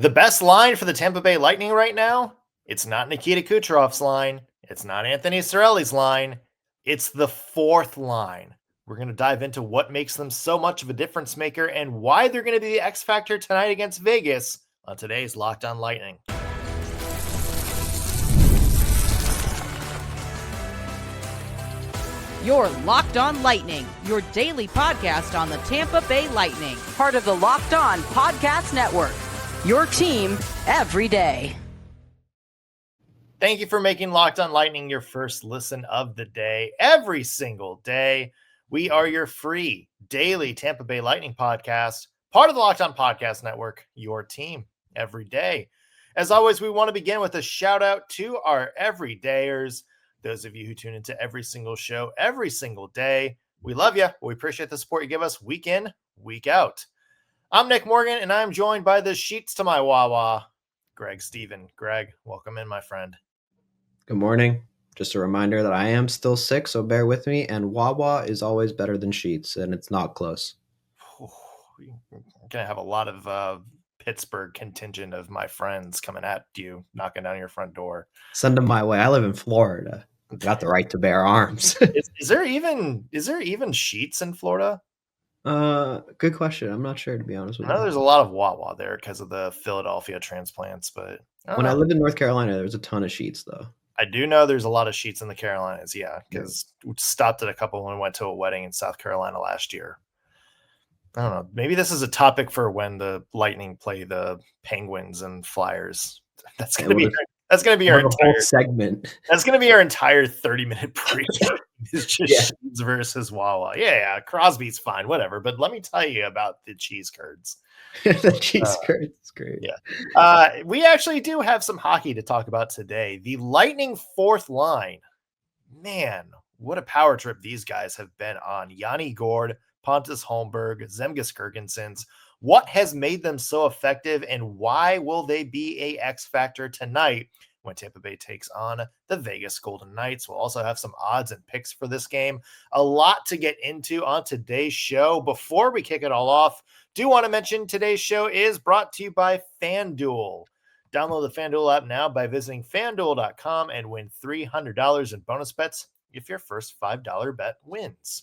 The best line for the Tampa Bay Lightning right now, it's not Nikita Kucherov's line. It's not Anthony Cirelli's line. It's the fourth line. We're going to dive into what makes them so much of a difference maker and why they're going to be the X factor tonight against Vegas on today's Locked On Lightning. You're Locked On Lightning, your daily podcast on the Tampa Bay Lightning, part of the Locked On Podcast Network. Your team every day. Thank you for making Locked On Lightning your first listen of the day. Every single day, we are your free daily Tampa Bay Lightning podcast, part of the Locked On Podcast Network, your team every day. As always, we want to begin with a shout out to our everydayers, those of you who tune into every single show, every single day. We love you. We appreciate the support you give us week in, week out. I'm Nick Morgan, and I'm joined by the sheets to my Wawa, Greg Steven. Greg, welcome in, my friend. Good morning. Just a reminder that I am still sick, so bear with me. And Wawa is always better than sheets, and it's not close. We're going to have a lot of Pittsburgh contingent of my friends coming at you, knocking down your front door. Send them my way. I live in Florida. I've got the right to bear arms. Is there even sheets in Florida? Good question. I'm not sure, to be honest with I know you. there's a lot of Wawa there because of the Philadelphia transplants, but I lived in North Carolina, there was a ton of sheets, though. I do know there's a lot of sheets in the Carolinas, yeah, because we stopped at a couple when we went to a wedding in South Carolina last year. I don't know. Maybe this is a topic for when the Lightning play the Penguins and Flyers. That's going to be our entire segment. That's going to be our entire 30-minute preview. It's just sheets versus Wawa. Yeah, Crosby's fine, whatever. But let me tell you about the cheese curds. The cheese curds, great. Yeah, we actually do have some hockey to talk about today. The Lightning fourth line, man, what a power trip these guys have been on. Yanni Gourde, Pontus Holmberg, Zemgus Girgensons. What has made them so effective, and why will they be a X factor tonight when Tampa Bay takes on the Vegas Golden Knights? We'll also have some odds and picks for this game. A lot to get into on today's show. Before we kick it all off, do want to mention today's show is brought to you by FanDuel. Download the FanDuel app now by visiting FanDuel.com and win $300 in bonus bets if your first $5 bet wins.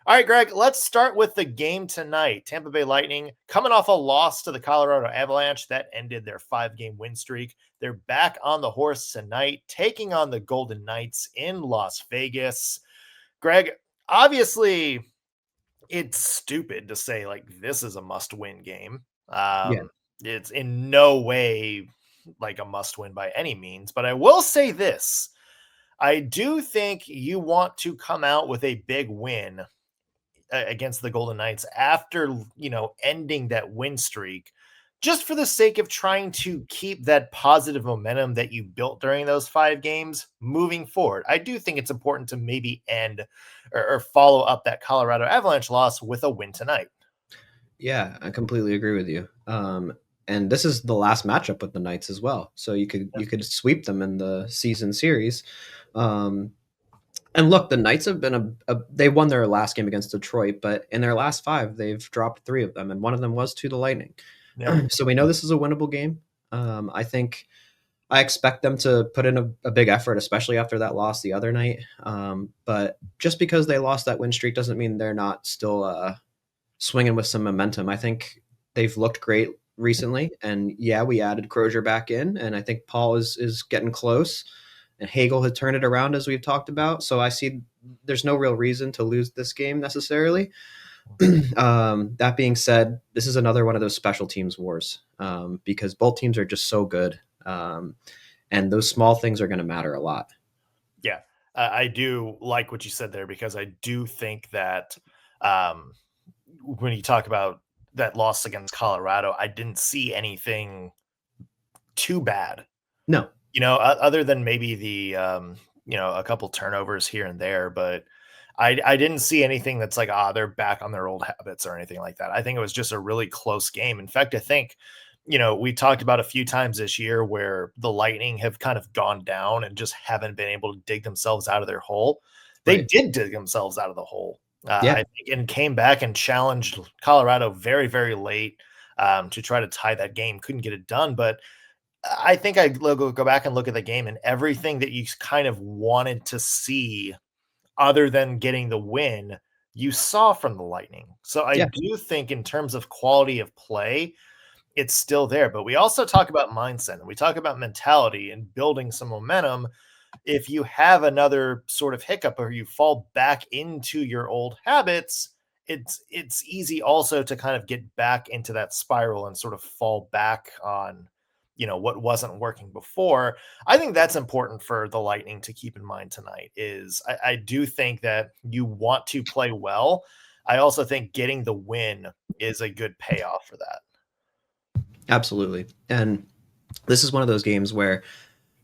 All right, Greg, let's start with the game tonight. Tampa Bay Lightning coming off a loss to the Colorado Avalanche that ended their 5-game win streak. They're back on the horse tonight, taking on the Golden Knights in Las Vegas. Greg, obviously, it's stupid to say, like, this is a must-win game. It's in no way like a must-win by any means, but I will say this. I do think you want to come out with a big win against the Golden Knights after, ending that win streak, just for the sake of trying to keep that positive momentum that you built during those 5 games moving forward. I do think it's important to maybe end or follow up that Colorado Avalanche loss with a win tonight. Yeah, I completely agree with you. And this is the last matchup with the Knights as well. So you could sweep them in the season series. And look, the Knights have been they won their last game against Detroit, but in their last 5, they've dropped 3 of them, and one of them was to the Lightning. Yeah. So we know this is a winnable game. I expect them to put in a big effort, especially after that loss the other night. But just because they lost that win streak doesn't mean they're not still swinging with some momentum. I think they've looked great recently, and we added Crozier back in, and I think Paul is getting close. And Hagel had turned it around, as we've talked about. So I see there's no real reason to lose this game necessarily. That being said, this is another one of those special teams wars because both teams are just so good. And those small things are going to matter a lot. Yeah, I do like what you said there, because I do think that when you talk about that loss against Colorado, I didn't see anything too bad. No. Other than maybe the, a couple turnovers here and there, but I didn't see anything that's like, they're back on their old habits or anything like that. I think it was just a really close game. In fact, I think, we talked about a few times this year where the Lightning have kind of gone down and just haven't been able to dig themselves out of their hole. They did dig themselves out of the hole, I think, and came back and challenged Colorado very, very late. to try to tie that game. Couldn't get it done, but I think I go back and look at the game, and everything that you kind of wanted to see other than getting the win, you saw from the Lightning. So I Yeah. do think in terms of quality of play, it's still there. But we also talk about mindset and we talk about mentality and building some momentum. If you have another sort of hiccup or you fall back into your old habits, it's easy also to kind of get back into that spiral and sort of fall back on what wasn't working before. I think that's important for the Lightning to keep in mind tonight. Is I do think that you want to play well. I also think getting the win is a good payoff for that. Absolutely. And this is one of those games where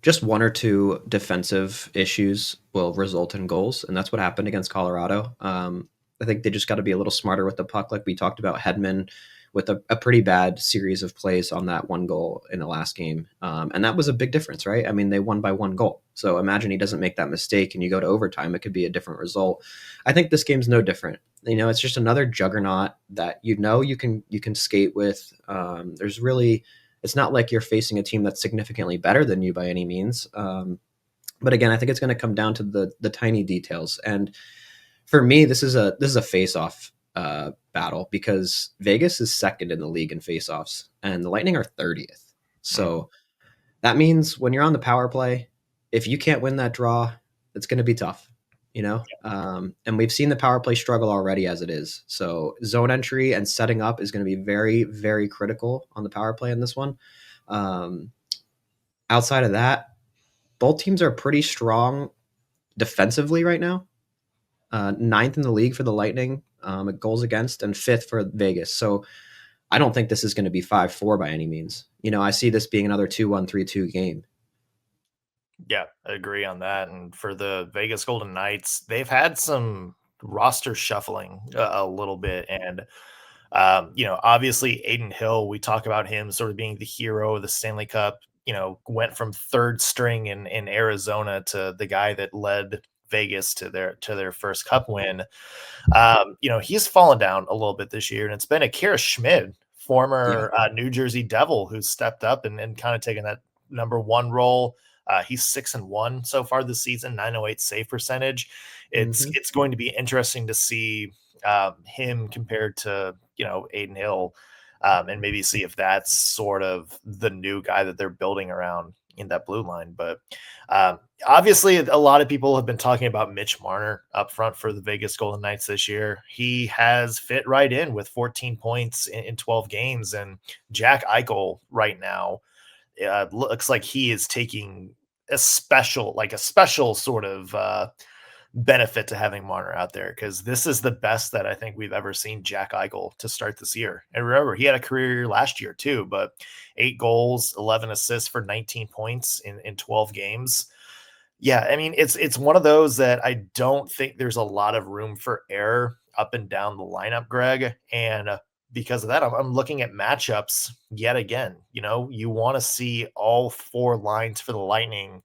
just one or two defensive issues will result in goals, and that's what happened against Colorado. I think they just got to be a little smarter with the puck, like we talked about Hedman with a pretty bad series of plays on that one goal in the last game, and that was a big difference, right? I mean, they won by one goal, so imagine he doesn't make that mistake and you go to overtime, it could be a different result. I think this game's no different. It's just another juggernaut that you can skate with. There's really It's not like you're facing a team that's significantly better than you by any means. But again, I think it's going to come down to the tiny details. And for me, this is a face-off battle because Vegas is second in the league in face-offs, and the Lightning are 30th. So that means when you're on the power play, if you can't win that draw, it's going to be tough. And we've seen the power play struggle already as it is. So zone entry and setting up is going to be very, very critical on the power play in this one. Outside of that, both teams are pretty strong defensively right now. Ninth in the league for the Lightning, at goals against, and fifth for Vegas. So I don't think this is going to be 5-4 by any means. I see this being another 2-1, 3-2 game. Yeah, I agree on that. And for the Vegas Golden Knights, they've had some roster shuffling a little bit. And, obviously Aiden Hill, we talk about him sort of being the hero of the Stanley Cup, went from third string in Arizona to the guy that led Vegas to their first cup win. He's fallen down a little bit this year, and it's been Akira Schmid, former New Jersey Devil, who's stepped up and kind of taken that number one role. He's 6-1 so far this season, 908 save percentage. It's going to be interesting to see him compared to Aiden Hill, and maybe see if that's sort of the new guy that they're building around in that blue line. But obviously, a lot of people have been talking about Mitch Marner up front for the Vegas Golden Knights this year. He has fit right in with 14 points in 12 games, and Jack Eichel right now. Looks like he is taking a special sort of benefit to having Marner out there, because this is the best that I think we've ever seen Jack Eichel to start this year. And remember, he had a career year last year too, but 8 goals, 11 assists for 19 points in 12 games. Yeah, I mean, it's one of those that I don't think there's a lot of room for error up and down the lineup, Greg. And because of that, I'm looking at matchups yet again. You want to see all 4 lines for the Lightning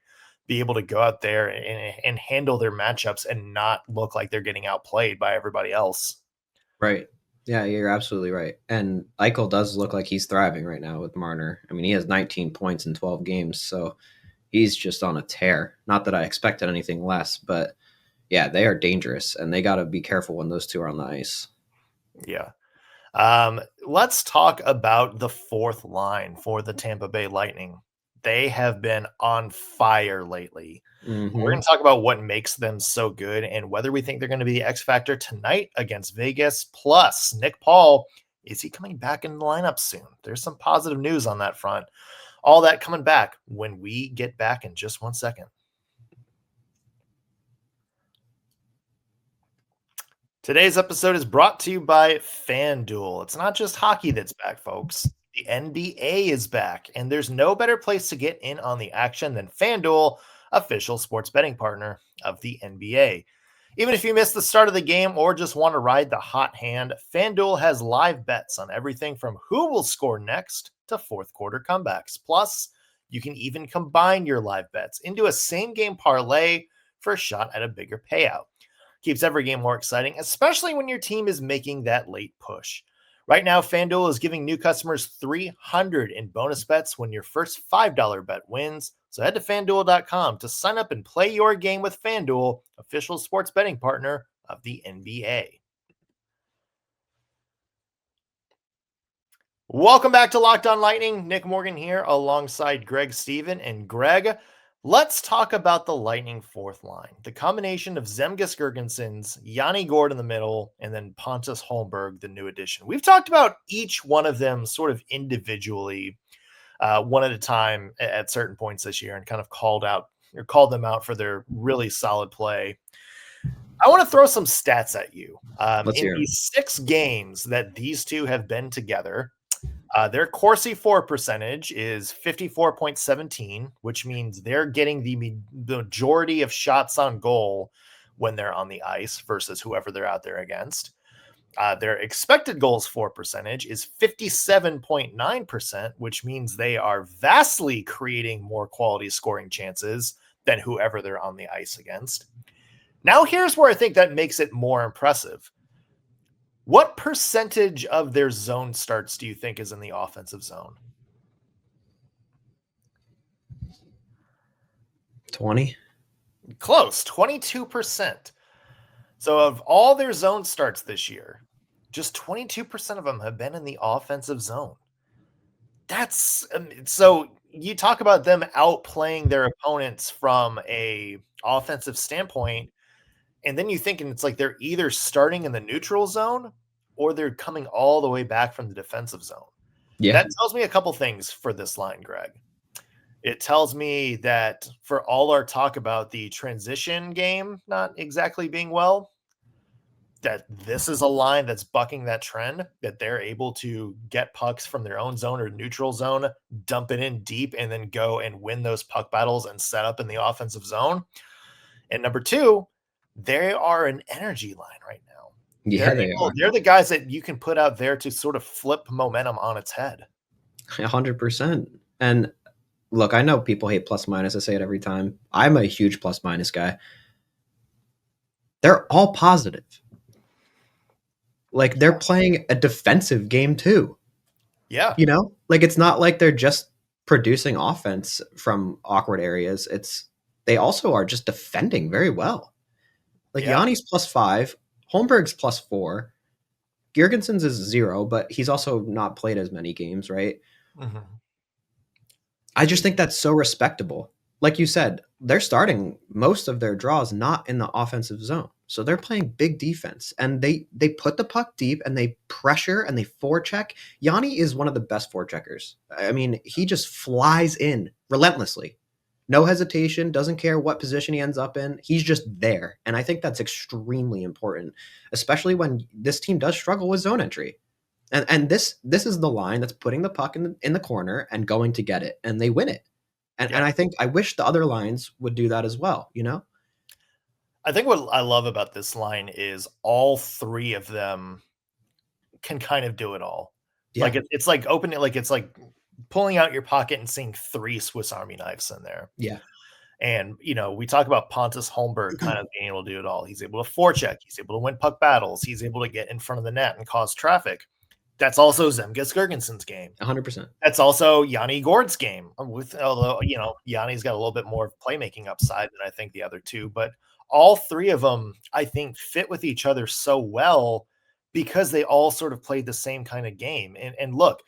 be able to go out there and handle their matchups and not look like they're getting outplayed by everybody else. Right. Yeah, you're absolutely right. And Eichel does look like he's thriving right now with Marner. I mean, he has 19 points in 12 games, so he's just on a tear. Not that I expected anything less, but yeah, they are dangerous, and they got to be careful when those two are on the ice. Yeah. Let's talk about the 4th line for the Tampa Bay Lightning. They have been on fire lately. We're going to talk about what makes them so good and whether we think they're going to be the X factor tonight against Vegas. Plus, Nick Paul, is he coming back in the lineup soon? There's some positive news on that front. All that coming back when we get back in just 1 second. Today's episode is brought to you by FanDuel. It's not just hockey that's back, folks. The NBA is back, and there's no better place to get in on the action than FanDuel, official sports betting partner of the NBA. Even if you missed the start of the game or just want to ride the hot hand, FanDuel has live bets on everything from who will score next to fourth quarter comebacks. Plus, you can even combine your live bets into a same-game parlay for a shot at a bigger payout. Keeps every game more exciting, especially when your team is making that late push. Right now, FanDuel is giving new customers $300 in bonus bets when your first $5 bet wins. So head to FanDuel.com to sign up and play your game with FanDuel, official sports betting partner of the NBA. Welcome back to Locked On Lightning. Nick Morgan here alongside Greg Steven. And Greg, let's talk about the Lightning fourth line. The combination of Zemgus Girgensons, Yanni Gourde in the middle, and then Pontus Holmberg, the new addition. We've talked about each one of them sort of individually, one at a time at certain points this year, and kind of called them out for their really solid play. I want to throw some stats at you. In the 6 games that these two have been together, their Corsi for percentage is 54.17, which means they're getting the majority of shots on goal when they're on the ice versus whoever they're out there against. Their expected goals for percentage is 57.9%, which means they are vastly creating more quality scoring chances than whoever they're on the ice against. Now, here's where I think that makes it more impressive. What percentage of their zone starts do you think is in the offensive zone? 20. Close, 22%. So of all their zone starts this year, just 22% of them have been in the offensive zone. That's so you talk about them outplaying their opponents from a offensive standpoint. And then you thinking it's like they're either starting in the neutral zone or they're coming all the way back from the defensive zone. Yeah. That tells me a couple things for this line, Greg. It tells me that for all our talk about the transition game not exactly being well, that this is a line that's bucking that trend, that they're able to get pucks from their own zone or neutral zone, dump it in deep, and then go and win those puck battles and set up in the offensive zone. And number 2, they are an energy line right now. Yeah, they are. They're the guys that you can put out there to sort of flip momentum on its head. 100%. And look, I know people hate plus minus. I say it every time. I'm a huge plus minus guy. They're all positive. Like, they're playing a defensive game too. Yeah. You know, like, it's not like they're just producing offense from awkward areas. They also are just defending very well. Like, Yanni's +5, Holmberg's +4, Girgensons is 0, but he's also not played as many games, right? Mm-hmm. I just think that's so respectable. Like you said, they're starting most of their draws not in the offensive zone. So they're playing big defense, and they put the puck deep, and they pressure, and they forecheck. Yanni is one of the best forecheckers. I mean, he just flies in relentlessly. No hesitation, doesn't care what position he ends up in. He's just there. And I think that's extremely important, especially when this team does struggle with zone entry. And this is the line that's putting the puck in the corner and going to get it, and they win it. And I wish the other lines would do that as well, you know? I think what I love about this line is all 3 of them can kind of do it all. Yeah. Like it's like opening, like it's like pulling out your pocket and seeing 3 Swiss Army knives in there. Yeah. And, you know, we talk about Pontus Holmberg kind of being able to do it all. He's able to forecheck. He's able to win puck battles. He's able to get in front of the net and cause traffic. That's also Zemgus Girgensons' game. 100%. That's also Yanni Gourde's game. Although, you know, Yanni's got a little bit more playmaking upside than I think the other 2. But all 3 of them, I think, fit with each other so well because they all sort of played the same kind of game. And look,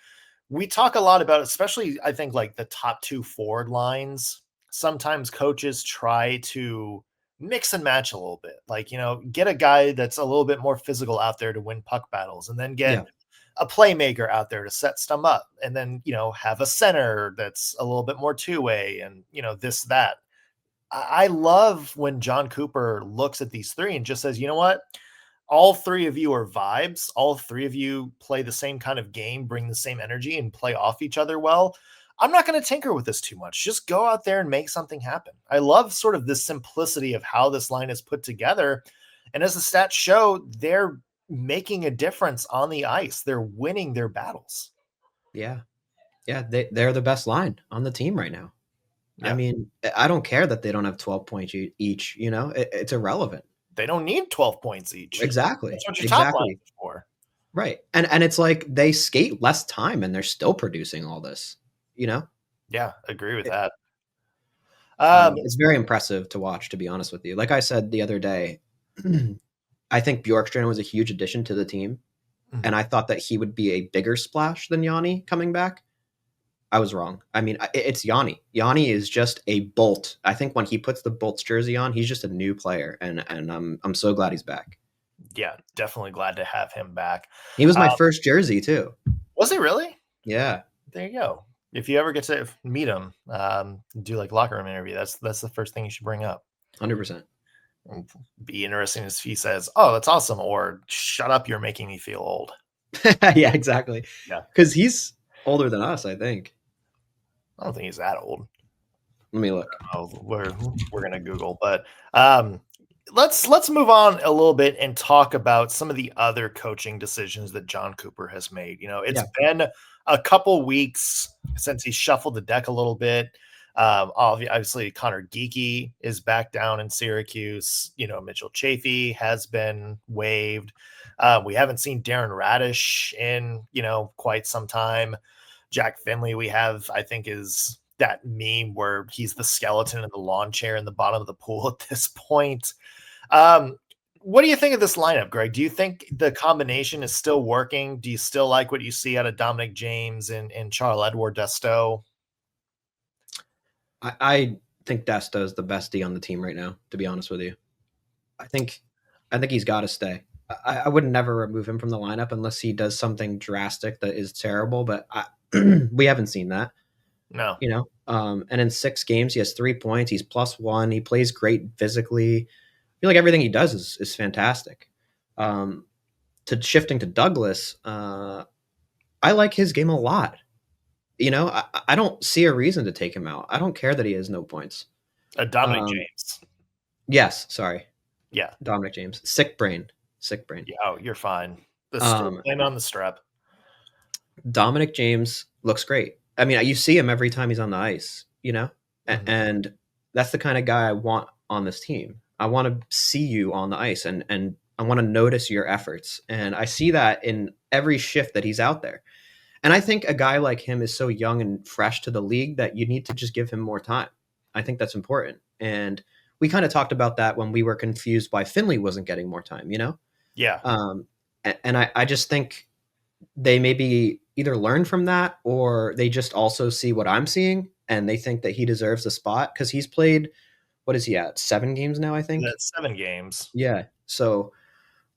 we talk a lot about, especially, I think, like the top 2 forward lines. Sometimes coaches try to mix and match a little bit. Like, you know, get a guy that's a little bit more physical out there to win puck battles, and then get a playmaker out there to set stuff up. And then, you know, have a center that's a little bit more two-way and, you know, this, that. I love when John Cooper looks at these 3 and just says, you know what? All 3 of you are vibes. All 3 of you play the same kind of game, bring the same energy, and play off each other well. I'm not going to tinker with this too much. Just go out there and make something happen. I love sort of the simplicity of how this line is put together. And as the stats show, they're making a difference on the ice. They're winning their battles. Yeah. Yeah. They're the best line on the team right now. Yeah. I mean, I don't care that they don't have 12 points each, it's irrelevant. They don't need 12 points each. Exactly. That's what your top line is for. Right. And it's like they skate less time and they're still producing all this, you know? Yeah, agree with It, that. it's very impressive to watch, to be honest with you. Like I said the other day, I think Bjorkstrand was a huge addition to the team. And I thought that he would be a bigger splash than Yanni coming back. I was wrong. I mean, it's Yanni. Yanni is just a bolt. I think when he puts the Bolts jersey on, he's just a new player, and I'm so glad he's back. Yeah, definitely glad to have him back. He was my first jersey too. Was he really? Yeah. There you go. If you ever get to meet him, do like locker room interview, that's the first thing you should bring up. 100%. Be interesting if he says, "Oh, that's awesome," or "Shut up, you're making me feel old." Yeah, exactly. Yeah, because he's older than us, I think. I don't think he's that old. Let me look. Oh, we're gonna Google, but let's move on a little bit and talk about some of the other coaching decisions that John Cooper has made. You know, it's been a couple weeks since he shuffled the deck a little bit. Obviously, Connor Geeky is back down in Syracuse. You know, Mitchell Chafee has been waived. We haven't seen Darren Radish in, quite some time. Jack Finley, I think, is that meme where he's the skeleton in the lawn chair in the bottom of the pool at this point. What do you think of this lineup, Greg? Do you think the combination is still working? Do you still like what you see out of Dominic James and Charles-Edouard Desto? I think Desto is the best D on the team right now, to be honest with you. I think he's got to stay. I would never remove him from the lineup unless he does something drastic that is terrible, but we haven't seen that. No. And in 6 games, he has 3 points. He's +1. He plays great physically. I feel like everything he does is fantastic. To shifting to Douglas, I like his game a lot. I don't see a reason to take him out. I don't care that he has no points. Dominic James. Yes, sorry. Yeah. Dominic James. Sick brain. Yeah, oh, you're fine. Blame on the strep. Dominic James looks great. I mean, you see him every time he's on the ice, and that's the kind of guy I want on this team. I want to see you on the ice and I want to notice your efforts. And I see that in every shift that he's out there. And I think a guy like him is so young and fresh to the league that you need to just give him more time. I think that's important. And we kind of talked about that when we were confused why Finley wasn't getting more time, Yeah. And I just think they maybe either learn from that or they just also see what I'm seeing and they think that he deserves a spot because he's played, what is he at? 7 games now, I think. That's 7 games. Yeah. So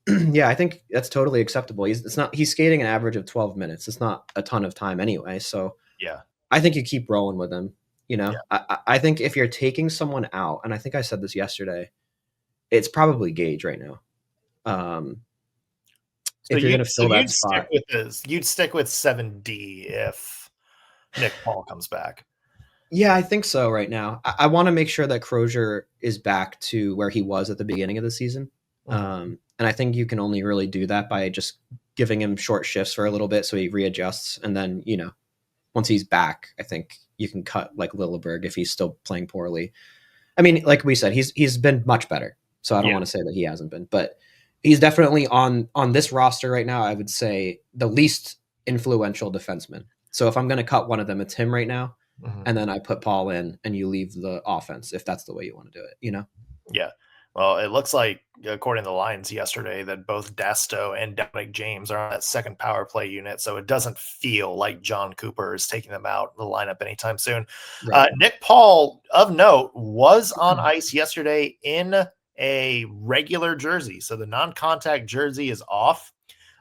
yeah, I think that's totally acceptable. He's skating an average of 12 minutes. It's not a ton of time anyway. So yeah, I think you keep rolling with him. I think if you're taking someone out, and I think I said this yesterday, it's probably Gage right now. So if you're going to fill that spot, you'd stick with 7D if Nick Paul comes back. Yeah, I think so right now. I want to make sure that Crozier is back to where he was at the beginning of the season. And I think you can only really do that by just giving him short shifts for a little bit so he readjusts. And then, once he's back, I think you can cut like Lilleberg if he's still playing poorly. I mean, like we said, he's been much better. So I don't want to say that he hasn't been, but he's definitely on this roster right now. I would say the least influential defenseman. So if I'm going to cut one of them, it's him right now. And then I put Paul in and you leave the offense if that's the way you want to do it, Yeah. Well, it looks like, according to the lines yesterday, that both Desto and Dominic James are on that second power play unit. So it doesn't feel like John Cooper is taking them out of the lineup anytime soon. Right. Nick Paul, of note, was on ice yesterday in a regular jersey. So the non-contact jersey is off.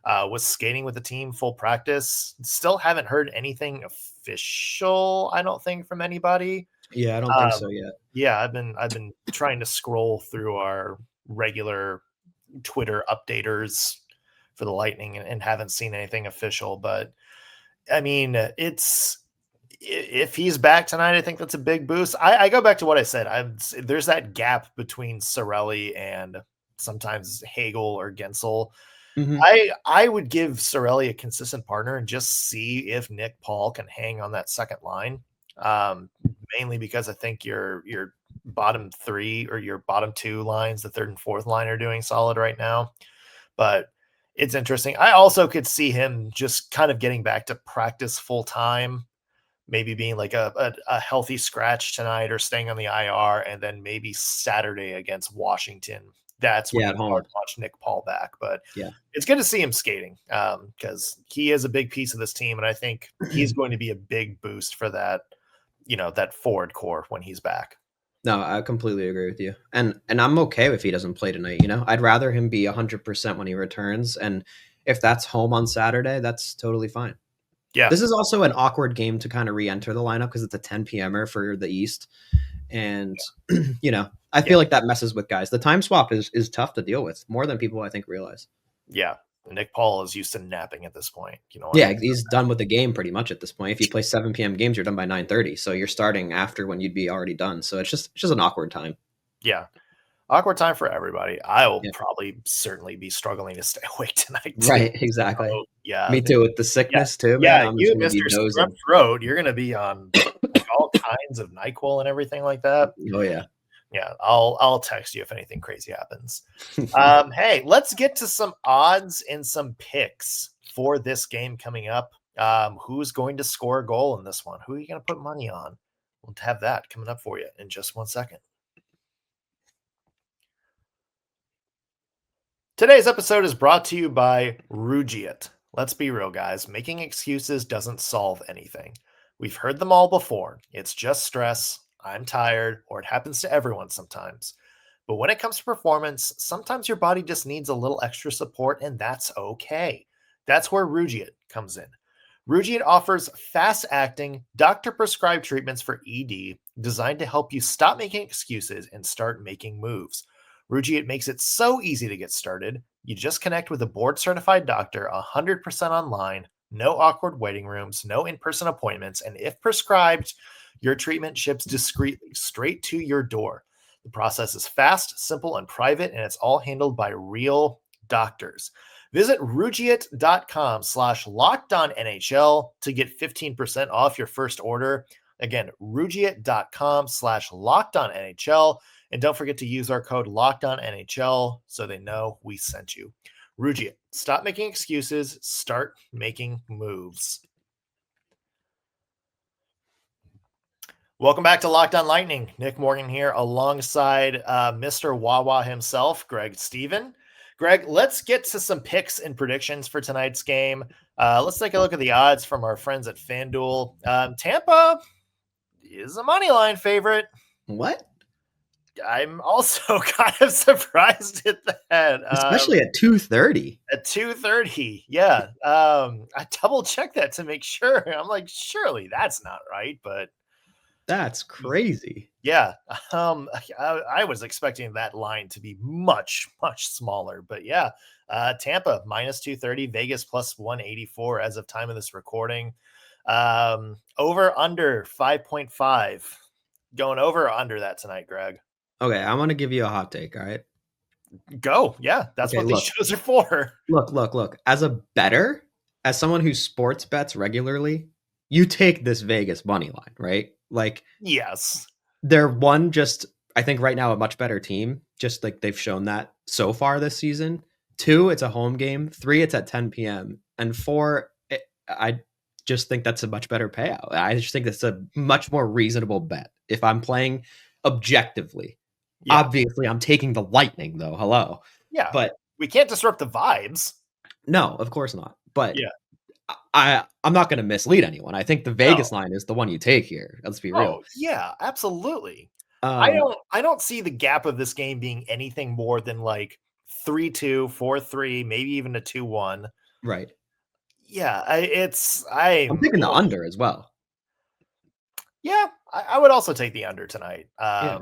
Was skating with the team full practice. Still haven't heard anything official, I don't think, from anybody. Yeah, I don't think so yet. Yeah, I've been trying to scroll through our regular Twitter updaters for the Lightning and haven't seen anything official. But I mean, if he's back tonight, I think that's a big boost. I go back to what I said. There's that gap between Cirelli and sometimes Hagel or Gensel. I would give Cirelli a consistent partner and just see if Nick Paul can hang on that second line. Mainly because I think your bottom 3 or your bottom 2 lines, the third and fourth line, are doing solid right now. But It's interesting. I also could see him just kind of getting back to practice full time, maybe being like a healthy scratch tonight or staying on the IR, and then maybe Saturday against Washington. That's when Yeah, you at home. start to watch Nick Paul back. But Yeah. it's good to see him skating because he is a big piece of this team, and I think he's going to be a big boost for that, that forward core when he's back. No, I completely agree with you. And I'm okay if he doesn't play tonight, I'd rather him be 100% when he returns, and if that's home on Saturday, that's totally fine. Yeah. This is also an awkward game to kind of re-enter the lineup because it's a 10 p.m.er for the East. And I feel like that messes with guys. The time swap is tough to deal with, more than people I think realize. Yeah. Nick Paul is used to napping at this point. Yeah, he's done with the game pretty much at this point. If you play 7 p.m. games, you're done by 9:30. So you're starting after when you'd be already done. So it's just an awkward time. Yeah. Awkward time for everybody. I will probably certainly be struggling to stay awake tonight too. Right, exactly. So, yeah. Me too, with the sickness too, man. Yeah, I'm you, just Mr. Strep Throat, you're going to be on all kinds of NyQuil and everything like that. Oh, yeah. Yeah, I'll text you if anything crazy happens. Hey, let's get to some odds and some picks for this game coming up. Who's going to score a goal in this one? Who are you going to put money on? We'll have that coming up for you in just 1 second. Today's episode is brought to you by Rugiet. Let's be real, guys. Making excuses doesn't solve anything. We've heard them all before. It's just stress, I'm tired, or it happens to everyone sometimes. But when it comes to performance, sometimes your body just needs a little extra support, and that's okay. That's where Rugiet comes in. Rugiet offers fast-acting, doctor-prescribed treatments for ED designed to help you stop making excuses and start making moves. Rugiet makes it so easy to get started. You just connect with a board-certified doctor 100% online, no awkward waiting rooms, no in-person appointments, and if prescribed, your treatment ships discreetly straight to your door. The process is fast, simple, and private, and it's all handled by real doctors. Visit Rugiet.com/LockedOnNHL to get 15% off your first order. Again, Rugiet.com/LockedOnNHL. And don't forget to use our code LockedOnNHL so they know we sent you. Rugiet, stop making excuses, start making moves. Welcome back to Locked On Lightning. Nick Morgan here alongside Mr. Wawa himself, Greg Steven. Greg, let's get to some picks and predictions for tonight's game. Let's take a look at the odds from our friends at FanDuel. Tampa is a money line favorite. What? I'm also kind of surprised at that. Especially at 2:30. At 2:30, yeah. I double-checked that to make sure. I'm like, surely that's not right, but that's crazy. Yeah. I was expecting that line to be much, much smaller, but yeah. Tampa minus 230, Vegas plus 184 as of time of this recording. Over under 5.5. Going over or under that tonight, Greg? Okay, I want to give you a hot take, all right? Go. Yeah, that's what these shows are for. Look. As a bettor, as someone who sports bets regularly, you take this Vegas money line, right? Like, yes. They're I think right now a much better team, just like they've shown that so far this season. 2, it's a home game. 3, it's at 10 p.m. And 4, I just think that's a much better payout. I just think that's a much more reasonable bet. If I'm playing objectively, obviously I'm taking the Lightning though. Hello. Yeah. But we can't disrupt the vibes. No, of course not. But yeah. I'm not going to mislead anyone. I think the Vegas line is the one you take here. Let's be real. Oh, yeah, absolutely. I don't see the gap of this game being anything more than like 3-2, 4-3, maybe even a 2-1. Right. Yeah, I'm picking the under as well. Yeah, I would also take the under tonight. I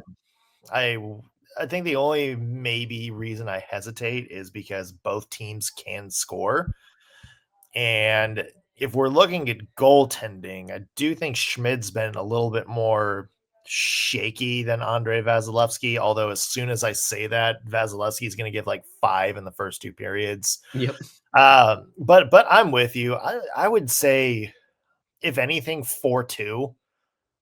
think the only maybe reason I hesitate is because both teams can score. And if we're looking at goaltending, I do think Schmid's been a little bit more shaky than Andrei Vasilevsky. Although as soon as I say that, Vasilevsky is going to give like 5 in the first 2 periods. Yep. But I'm with you. I would say, if anything, 4-2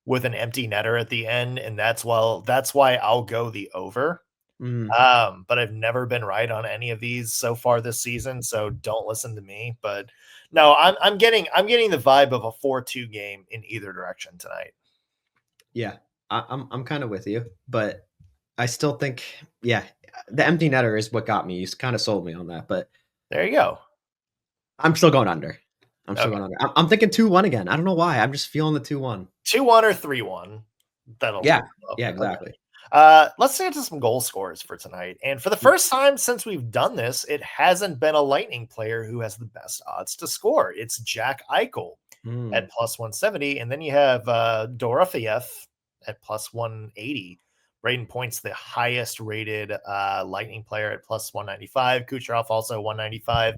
with an empty netter at the end, and that's why I'll go the over. But I've never been right on any of these so far this season, so don't listen to me. But no, I'm getting the vibe of a 4-2 game in either direction tonight. Yeah, I'm kind of with you, but I still think, yeah, the empty netter is what got me. You kind of sold me on that, but there you go. I'm still going under. I'm still Okay. going under. I'm thinking 2-1 again. I don't know why. I'm just feeling the 2-1. 2-1 or 3-1. That'll Yeah, up. yeah, exactly. Let's get to some goal scorers for tonight. And for the first time since we've done this, it hasn't been a Lightning player who has the best odds to score. It's Jack Eichel at plus 170. And then you have Dorofeyev at plus 180. Braden Point's the highest rated Lightning player at plus 195. Kucherov also 195.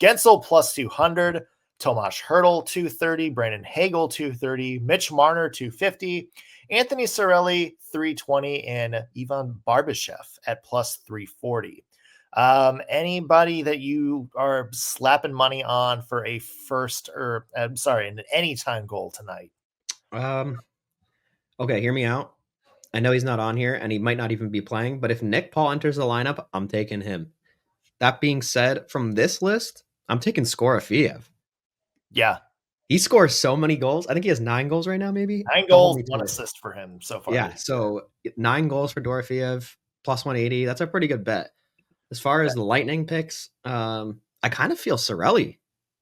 Gensel plus 200. Tomas Hertl 230. Brandon Hagel 230. Mitch Marner 250. Anthony Cirelli 320 and Ivan Barbashev at plus 340. Anybody that you are slapping money on for a an anytime goal tonight? Okay, hear me out. I know he's not on here and he might not even be playing, but if Nick Paul enters the lineup, I'm taking him. That being said, from this list, I'm taking Skorofiev. Yeah. He scores so many goals. I think he has 9 goals right now, maybe. 9 goals, 1 assist for him so far. Yeah, so 9 goals for Dorofeyev, plus 180. That's a pretty good bet. As far as the Lightning picks, I kind of feel Cirelli.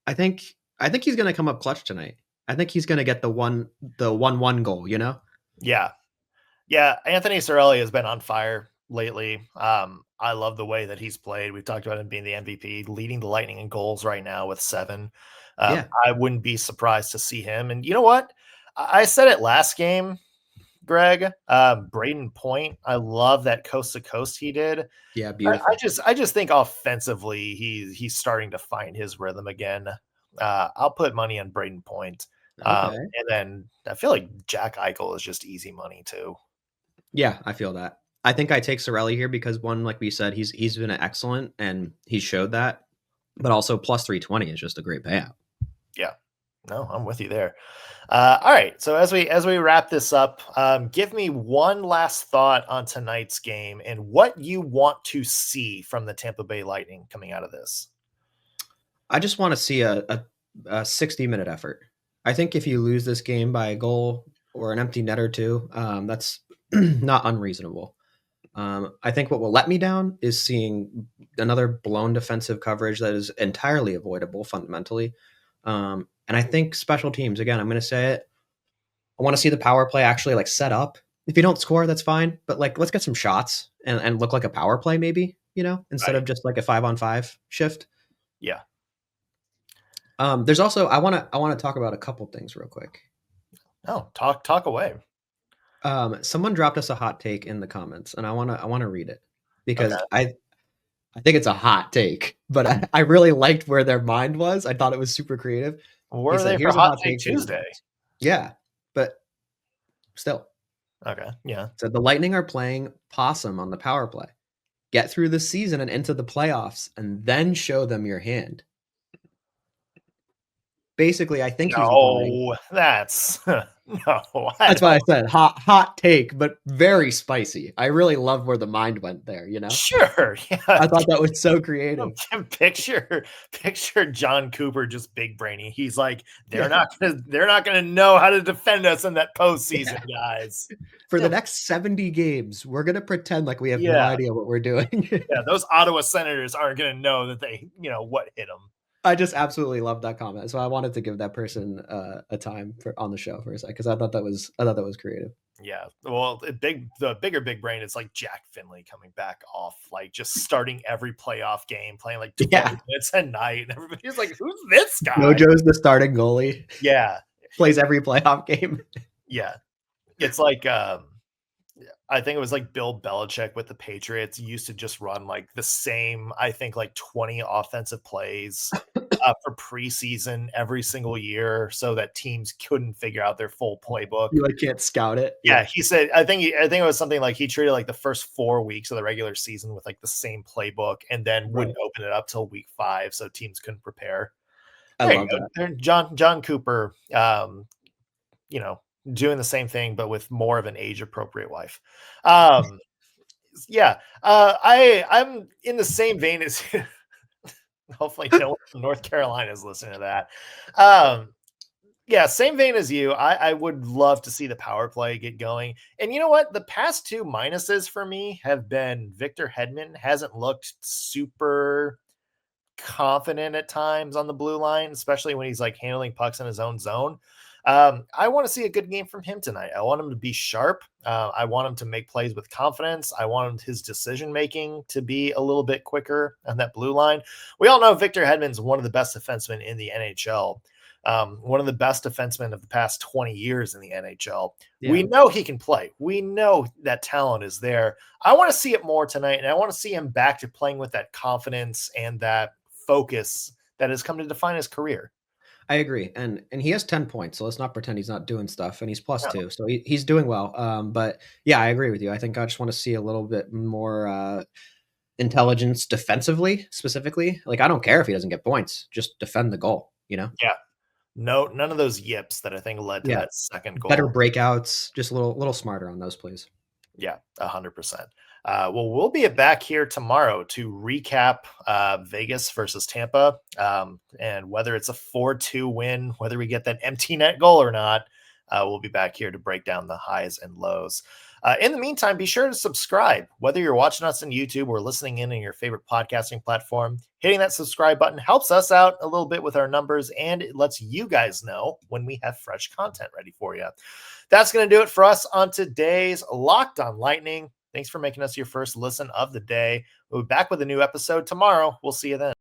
I think he's going to come up clutch tonight. I think he's going to get the 1-1 goal, you know? Yeah. Yeah, Anthony Cirelli has been on fire lately. I love the way that he's played. We've talked about him being the MVP, leading the Lightning in goals right now with 7. Yeah. I wouldn't be surprised to see him. And you know what? I said it last game, Greg. Braden Point. I love that coast to coast he did. Yeah, beautiful. I just think offensively he's starting to find his rhythm again. I'll put money on Braden Point. Okay. And then I feel like Jack Eichel is just easy money too. Yeah, I feel that. I think I take Cirelli here because one, like we said, he's been excellent and he showed that. But also plus 320 is just a great payout. Yeah. No, I'm with you there. All right. So as we wrap this up, give me one last thought on tonight's game and what you want to see from the Tampa Bay Lightning coming out of this. I just want to see a 60-minute effort. I think if you lose this game by a goal or an empty net or two, that's not unreasonable. I think what will let me down is seeing another blown defensive coverage that is entirely avoidable fundamentally. And I think special teams, again, I'm going to say it. I want to see the power play actually like set up. If you don't score, that's fine. But like, let's get some shots and look like a power play maybe, instead of just like a 5-on-5 shift. Yeah. There's also, I want to talk about a couple things real quick. Oh, talk away. Someone dropped us a hot take in the comments, and I want to read it because okay. I think it's a hot take, but I really liked where their mind was. I thought it was super creative. Were they for Hot Take Tuesday? Yeah, but still. Okay, yeah. So the Lightning are playing possum on the power play. Get through the season and into the playoffs, and then show them your hand. Basically, I think he's implying, that's that's why I said hot take, but very spicy. I really love where the mind went there, Sure. Yeah. I thought that was so creative. Picture John Cooper just big brainy. He's like, they're not gonna know how to defend us in that postseason, guys. For the next 70 games, we're gonna pretend like we have no idea what we're doing. Yeah, those Ottawa Senators aren't gonna know that they, what hit them. I just absolutely loved that comment, so I wanted to give that person a time on the show for a second because I thought that was creative. Yeah, well, the bigger big brain is like Jack Finley coming back off, like just starting every playoff game, playing like 20 minutes a night, and everybody's like, "Who's this guy?" Mojo's the starting goalie. Yeah, plays every playoff game. Yeah, it's like I think it was like Bill Belichick with the Patriots used to just run like the same, I think like 20 offensive plays for preseason every single year so that teams couldn't figure out their full playbook. You can't scout it. Yeah, he said, I think it was something like he treated like the first 4 weeks of the regular season with like the same playbook and then wouldn't open it up till week 5 so teams couldn't prepare. I love that. John Cooper, doing the same thing, but with more of an age appropriate wife. Yeah. I'm in the same vein as hopefully no one from North Carolina is listening to that. Yeah, same vein as you. I would love to see the power play get going. And you know what? The past two minuses for me have been Victor Hedman hasn't looked super confident at times on the blue line, especially when he's like handling pucks in his own zone. I want to see a good game from him tonight. I want him to be sharp. I want him to make plays with confidence. I want his decision making to be a little bit quicker on that blue line. We all know Victor Hedman's one of the best defensemen in the NHL. One of the best defensemen of the past 20 years in the NHL. Yeah. We know he can play. We know that talent is there. I want to see it more tonight, and I want to see him back to playing with that confidence and that focus that has come to define his career. I agree, and he has 10 points, so let's not pretend he's not doing stuff, and he's plus No. 2, so he's doing well. But yeah, I agree with you. I think I just want to see a little bit more intelligence defensively, specifically. Like, I don't care if he doesn't get points, just defend the goal. Yeah. No, none of those yips that I think led to that second goal. Better breakouts, just a little smarter on those plays. Yeah, 100%. Well, we'll be back here tomorrow to recap Vegas versus Tampa, and whether it's a 4-2 win, whether we get that empty net goal or not, we'll be back here to break down the highs and lows. In the meantime, be sure to subscribe, whether you're watching us on YouTube or listening in on your favorite podcasting platform. Hitting that subscribe button helps us out a little bit with our numbers, and it lets you guys know when we have fresh content ready for you. That's going to do it for us on today's Locked on Lightning. Thanks for making us your first listen of the day. We'll be back with a new episode tomorrow. We'll see you then.